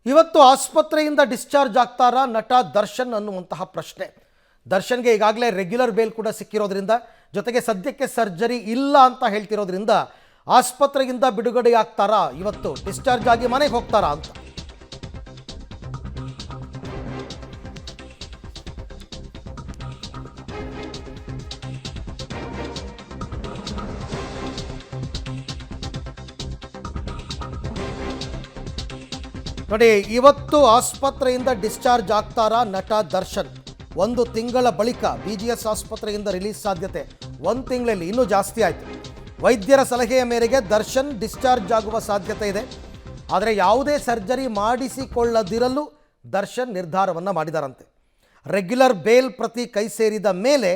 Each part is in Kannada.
ಇವತ್ತು ಆಸ್ಪತ್ರೆಯಿಂದ ಡಿಸ್ಚಾರ್ಜ್ ಆಗ್ತಾರಾ ನಟ ದರ್ಶನ್ ಅನ್ನುವಂತಹ ಪ್ರಶ್ನೆ. ದರ್ಶನ್ಗೆ ಈಗಾಗಲೇ ರೆಗ್ಯುಲರ್ ಬೇಲ್ ಕೂಡ ಸಿಕ್ಕಿರೋದ್ರಿಂದ, ಜೊತೆಗೆ ಸದ್ಯಕ್ಕೆ ಸರ್ಜರಿ ಇಲ್ಲ ಅಂತ ಹೇಳ್ತಿರೋದ್ರಿಂದ ಆಸ್ಪತ್ರೆಯಿಂದ ಬಿಡುಗಡೆ ಆಗ್ತಾರಾ, ಇವತ್ತು ಡಿಸ್ಚಾರ್ಜ್ ಆಗಿ ಮನೆಗೆ ಹೋಗ್ತಾರಾ ಅಂತ. ನೋಡಿ, ಇವತ್ತು ಆಸ್ಪತ್ರೆಯಿಂದ ಡಿಸ್ಚಾರ್ಜ್ ಆಗ್ತಾರಾ ನಟ ದರ್ಶನ್. 1 ತಿಂಗಳ ಬಳಿಕ BGS ಆಸ್ಪತ್ರೆಯಿಂದ ರಿಲೀಸ್ ಸಾಧ್ಯತೆ. 1 ತಿಂಗಳಲ್ಲಿ ಇನ್ನೂ ಜಾಸ್ತಿ ಆಯಿತು. ವೈದ್ಯರ ಸಲಹೆಯ ಮೇರೆಗೆ ದರ್ಶನ್ ಡಿಸ್ಚಾರ್ಜ್ ಆಗುವ ಸಾಧ್ಯತೆ ಇದೆ. ಆದರೆ ಯಾವುದೇ ಸರ್ಜರಿ ಮಾಡಿಸಿಕೊಳ್ಳದಿರಲು ದರ್ಶನ್ ನಿರ್ಧಾರವನ್ನು ಮಾಡಿದಾರಂತೆ. ರೆಗ್ಯುಲರ್ ಬೇಲ್ ಪ್ರತಿ ಕೈ ಸೇರಿದ ಮೇಲೆ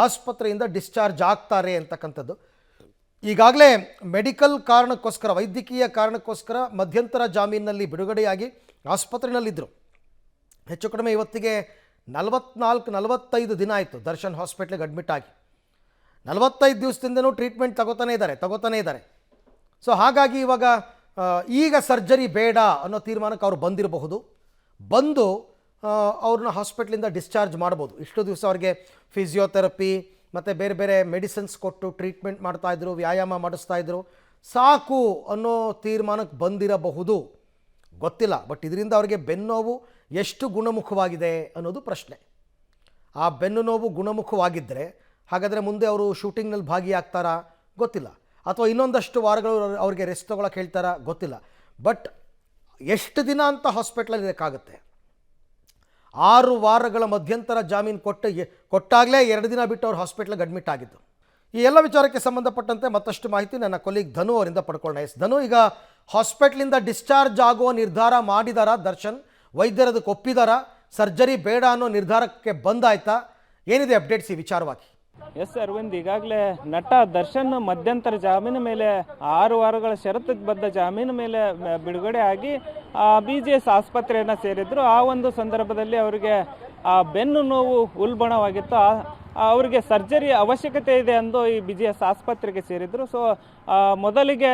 ಆಸ್ಪತ್ರೆಯಿಂದ ಡಿಸ್ಚಾರ್ಜ್ ಆಗ್ತಾರೆ ಅಂತಕ್ಕಂಥದ್ದು. ಈಗಾಗಲೇ ಮೆಡಿಕಲ್ ಕಾರಣಕ್ಕೋಸ್ಕರ, ವೈದ್ಯಕೀಯ ಕಾರಣಕ್ಕೋಸ್ಕರ ಮಧ್ಯಂತರ ಜಾಮೀನಿನಲ್ಲಿ ಬಿಡುಗಡೆಯಾಗಿ ಆಸ್ಪತ್ರೆಯಲ್ಲಿದ್ದರು. ಹೆಚ್ಚು ಕಡಿಮೆ ಇವತ್ತಿಗೆ 44-45 ದಿನ ಆಯಿತು ದರ್ಶನ್ ಹಾಸ್ಪಿಟ್ಲಿಗೆ ಅಡ್ಮಿಟ್ ಆಗಿ. 45 ದಿವಸದಿಂದನೂ ಟ್ರೀಟ್ಮೆಂಟ್ ತಗೋತಾನೇ ಇದ್ದಾರೆ. ಸೊ ಹಾಗಾಗಿ ಇವಾಗ ಈಗ ಸರ್ಜರಿ ಬೇಡ ಅನ್ನೋ ತೀರ್ಮಾನಕ್ಕೆ ಅವರು ಬಂದು ಅವ್ರನ್ನ ಹಾಸ್ಪಿಟ್ಲಿಂದ ಡಿಸ್ಚಾರ್ಜ್ ಮಾಡ್ಬೋದು. ಇಷ್ಟು ದಿವಸ ಅವ್ರಿಗೆ ಫಿಸಿಯೋಥೆರಪಿ ಮತ್ತು ಬೇರೆ ಬೇರೆ ಮೆಡಿಸಿನ್ಸ್ ಕೊಟ್ಟು ಟ್ರೀಟ್ಮೆಂಟ್ ಮಾಡ್ತಾಯಿದ್ರು, ವ್ಯಾಯಾಮ ಮಾಡಿಸ್ತಾಯಿದ್ರು. ಸಾಕು ಅನ್ನೋ ತೀರ್ಮಾನಕ್ಕೆ ಬಂದಿರಬಹುದು, ಗೊತ್ತಿಲ್ಲ. ಬಟ್ ಇದರಿಂದ ಅವರಿಗೆ ಬೆನ್ನೋವು ಎಷ್ಟು ಗುಣಮುಖವಾಗಿದೆ ಅನ್ನೋದು ಪ್ರಶ್ನೆ. ಆ ಬೆನ್ನು ನೋವು ಗುಣಮುಖವಾಗಿದ್ದರೆ ಹಾಗಾದರೆ ಮುಂದೆ ಅವರು ಶೂಟಿಂಗ್ನಲ್ಲಿ ಭಾಗಿಯಾಗ್ತಾರಾ ಗೊತ್ತಿಲ್ಲ, ಅಥವಾ ಇನ್ನೊಂದಷ್ಟು ವಾರಗಳು ಅವ್ರಿಗೆ ರೆಸ್ಟ್ ತೊಗೊಳಕ್ಕೆ ಹೇಳ್ತಾರಾ ಗೊತ್ತಿಲ್ಲ. ಬಟ್ ಎಷ್ಟು ದಿನ ಅಂತ ಹಾಸ್ಪಿಟ್ಲಲ್ಲಿ ಇರೋಕ್ಕಾಗುತ್ತೆ? 6 ವಾರಗಳ ಮಧ್ಯಂತರ ಜಾಮೀನು ಕೊಟ್ಟಾಗಲೇ 2 ದಿನ ಬಿಟ್ಟು ಅವ್ರು ಹಾಸ್ಪಿಟ್ಲಿಗೆ ಅಡ್ಮಿಟ್ ಆಗಿದ್ದು. ಈ ಎಲ್ಲ ವಿಚಾರಕ್ಕೆ ಸಂಬಂಧಪಟ್ಟಂತೆ ಮತ್ತಷ್ಟು ಮಾಹಿತಿ ನನ್ನ ಕೊಲೀಗ್ ಧನು ಅವರಿಂದ ಪಡ್ಕೊಳ್ಳೋಣ. ಧನು, ಈಗ ಹಾಸ್ಪಿಟ್ಲಿಂದ ಡಿಸ್ಚಾರ್ಜ್ ಆಗುವ ನಿರ್ಧಾರ ಮಾಡಿದಾರಾ ದರ್ಶನ್? ವೈದ್ಯರದಕ್ಕೆ ಒಪ್ಪಿದಾರಾ? ಸರ್ಜರಿ ಬೇಡ ಅನ್ನೋ ನಿರ್ಧಾರಕ್ಕೆ ಬಂದಾಯ್ತಾ? ಏನಿದೆ ಅಪ್ಡೇಟ್ಸ್ ಈ ವಿಚಾರವಾಗಿ? ಎಸ್ ಅರವಿಂದ್, ಈಗಾಗಲೇ ನಟ ದರ್ಶನ್ ಮಧ್ಯಂತರ ಜಾಮೀನು ಮೇಲೆ 6 ವಾರಗಳ ಷರತ್ತಿಗೆ ಬದ್ಧ ಜಾಮೀನು ಮೇಲೆ ಬಿಡುಗಡೆ ಆಗಿ BGS ಆಸ್ಪತ್ರೆಯನ್ನು ಸೇರಿದ್ರು. ಆ ಒಂದು ಸಂದರ್ಭದಲ್ಲಿ ಅವರಿಗೆ ಬೆನ್ನು ನೋವು ಉಲ್ಬಣವಾಗಿತ್ತು. ಅವರಿಗೆ ಸರ್ಜರಿ ಅವಶ್ಯಕತೆ ಇದೆ ಎಂದು ಈ BGS ಆಸ್ಪತ್ರೆಗೆ ಸೇರಿದ್ರು. ಸೊ ಮೊದಲಿಗೆ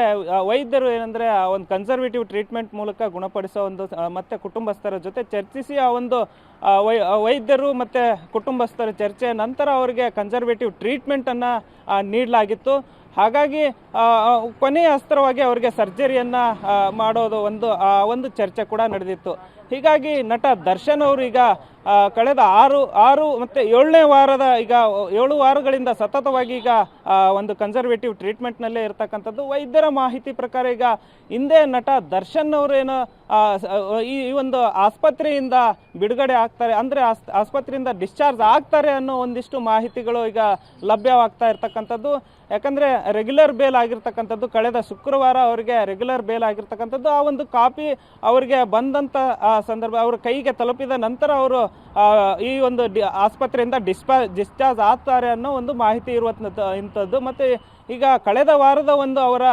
ವೈದ್ಯರು ಏನಂದರೆ ಒಂದು ಕನ್ಸರ್ವೇಟಿವ್ ಟ್ರೀಟ್ಮೆಂಟ್ ಮೂಲಕ ಗುಣಪಡಿಸೋ ಒಂದು ಮತ್ತು ಕುಟುಂಬಸ್ಥರ ಜೊತೆ ಚರ್ಚಿಸಿ ಆ ಒಂದು ವೈದ್ಯರು ಮತ್ತು ಕುಟುಂಬಸ್ಥರ ಚರ್ಚೆಯ ನಂತರ ಅವರಿಗೆ ಕನ್ಸರ್ವೇಟಿವ್ ಟ್ರೀಟ್ಮೆಂಟನ್ನು ನೀಡಲಾಗಿತ್ತು. ಹಾಗಾಗಿ ಕೊನೆಯ ಅಸ್ತ್ರವಾಗಿ ಅವರಿಗೆ ಸರ್ಜರಿಯನ್ನು ಮಾಡೋದು ಒಂದು ಚರ್ಚೆ ಕೂಡ ನಡೆದಿತ್ತು. ಹೀಗಾಗಿ ನಟ ದರ್ಶನ್ ಅವರು ಈಗ ಕಳೆದ 6 ಮತ್ತು 7ನೇ ವಾರದ 7 ವಾರಗಳಿಂದ ಸತತವಾಗಿ ಈಗ ಒಂದು ಕನ್ಸರ್ವೇಟಿವ್ ಟ್ರೀಟ್ಮೆಂಟ್ನಲ್ಲೇ ಇರತಕ್ಕಂಥದ್ದು. ವೈದ್ಯರ ಮಾಹಿತಿ ಪ್ರಕಾರ ಈಗ ಹಿಂದೆ ನಟ ದರ್ಶನ್ ಅವರೇನು ಈ ಒಂದು ಆಸ್ಪತ್ರೆಯಿಂದ ಬಿಡುಗಡೆ ಆಗ್ತಾರೆ, ಅಂದರೆ ಆಸ್ಪತ್ರೆಯಿಂದ ಡಿಸ್ಚಾರ್ಜ್ ಆಗ್ತಾರೆ ಅನ್ನೋ ಒಂದಿಷ್ಟು ಮಾಹಿತಿಗಳು ಈಗ ಲಭ್ಯವಾಗ್ತಾ ಇರ್ತಕ್ಕಂಥದ್ದು. ಯಾಕಂದರೆ ರೆಗ್ಯುಲರ್ ಬೇಲ್ ಆಗಿರ್ತಕ್ಕಂಥದ್ದು ಕಳೆದ ಶುಕ್ರವಾರ ಅವರಿಗೆ ರೆಗ್ಯುಲರ್ ಬೇಲ್ ಆಗಿರ್ತಕ್ಕಂಥದ್ದು. ಆ ಒಂದು ಕಾಪಿ ಅವರಿಗೆ ಬಂದಂಥ ಸಂದರ್ಭ ಅವರ ಕೈಗೆ ತಲುಪಿದ ನಂತರ ಅವರು ಈ ಒಂದು ಆಸ್ಪತ್ರೆಯಿಂದ ಡಿಸ್ಚಾರ್ಜ್ ಆಗ್ತಾರೆ ಅನ್ನೋ ಒಂದು ಮಾಹಿತಿ ಇಂಥದ್ದು. ಮತ್ತು ಈಗ ಕಳೆದ ವಾರದ ಒಂದು ಅವರ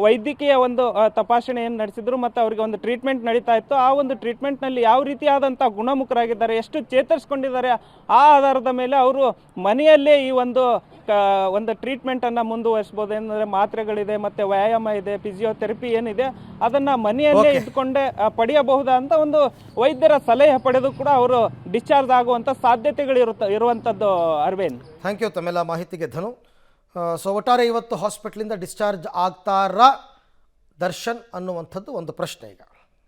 ವೈದ್ಯಕೀಯ ಒಂದು ತಪಾಸಣೆಯನ್ನು ನಡೆಸಿದ್ರು ಮತ್ತು ಅವರಿಗೆ ಒಂದು ಟ್ರೀಟ್ಮೆಂಟ್ ನಡೀತಾ ಇತ್ತು. ಆ ಒಂದು ಟ್ರೀಟ್ಮೆಂಟ್ನಲ್ಲಿ ಯಾವ ರೀತಿಯಾದಂಥ ಗುಣಮುಖರಾಗಿದ್ದಾರೆ, ಎಷ್ಟು ಚೇತರಿಸ್ಕೊಂಡಿದ್ದಾರೆ, ಆ ಆಧಾರದ ಮೇಲೆ ಅವರು ಮನೆಯಲ್ಲೇ ಈ ಒಂದು ಟ್ರೀಟ್ಮೆಂಟನ್ನು ಮುಂದುವರಿಸ್ಬೋದು. ಏನಂದರೆ ಮಾತ್ರೆಗಳಿದೆ ಮತ್ತು ವ್ಯಾಯಾಮ ಇದೆ, ಫಿಸಿಯೋಥೆರಪಿ ಏನಿದೆ ಅದನ್ನು ಮನೆಯಲ್ಲೇ ಇದ್ಕೊಂಡೇ ಪಡೆಯಬಹುದಂತ ಒಂದು ವೈದ್ಯರ ಸಲಹೆ ಪಡೆದು ಕೂಡ ಅವರು ಡಿಸ್ಚಾರ್ಜ್ ಆಗುವಂಥ ಸಾಧ್ಯತೆಗಳು ಇರುವಂಥದ್ದು. ಅರವಿಂದ್, ಥ್ಯಾಂಕ್ ಯು ತಮ್ಮೆಲ್ಲ ಮಾಹಿತಿಗೆ ಧನು. ಸೊ ಒಟ್ಟಾರೆ ಇವತ್ತು ಹಾಸ್ಪಿಟ್ಲಿಂದ ಡಿಸ್ಚಾರ್ಜ್ ಆಗ್ತಾರಾ ದರ್ಶನ್ ಅನ್ನುವಂಥದ್ದು ಒಂದು ಪ್ರಶ್ನೆ ಈಗ.